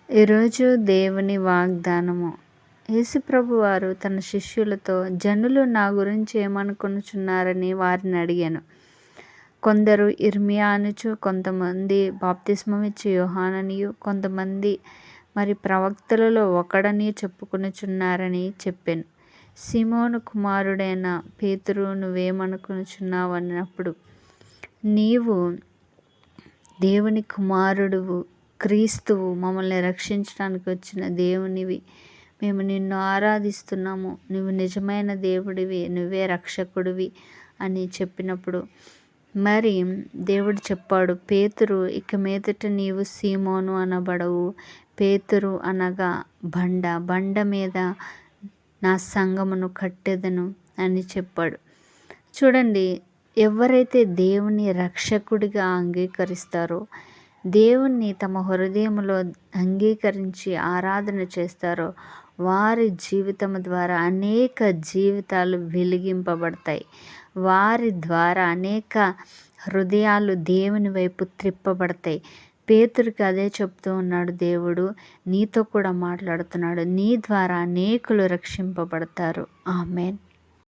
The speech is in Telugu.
ఈరోజు దేవుని వాగ్దానము. యేసుప్రభు వారు తన శిష్యులతో, జనులు నా గురించి ఏమనుకొనుచున్నారని వారిని అడిగాను. కొందరు ఇర్మియా అనుచు, కొంతమంది బాప్తిస్మమిచ్చు యోహాననియు, కొంతమంది మరి ప్రవక్తలలో ఒకడని చెప్పుకొనుచున్నారని చెప్పాను. సీమోను కుమారుడైన పేతురు, నువ్వేమనుకొనుచున్నావు అన్నప్పుడు, నీవు దేవుని కుమారుడువు, క్రీస్తువు, మమ్మల్ని రక్షించడానికి వచ్చిన దేవునివి, మేము నిన్ను ఆరాధిస్తున్నాము, నువ్వు నిజమైన దేవుడివి, నువ్వే రక్షకుడివి అని చెప్పినప్పుడు మరి దేవుడు చెప్పాడు, పేతురు, ఇక మీదట నీవు సీమోను అనబడవు. పేతురు అనగా బండ మీద నా సంఘమును కట్టెదను అని చెప్పాడు. చూడండి, ఎవరైతే దేవుని రక్షకుడిగా అంగీకరిస్తారో, దేవుణ్ణి తమ హృదయంలో అంగీకరించి ఆరాధన చేస్తారో, వారి జీవితం ద్వారా అనేక జీవితాలు వెలిగింపబడతాయి. వారి ద్వారా అనేక హృదయాలు దేవుని వైపు త్రిప్పబడతాయి. పేతురికి అదే చెప్తూ ఉన్నాడు దేవుడు, నీతో కూడా మాట్లాడుతున్నాడు. నీ ద్వారా అనేకులు రక్షింపబడతారు. ఆమేన్.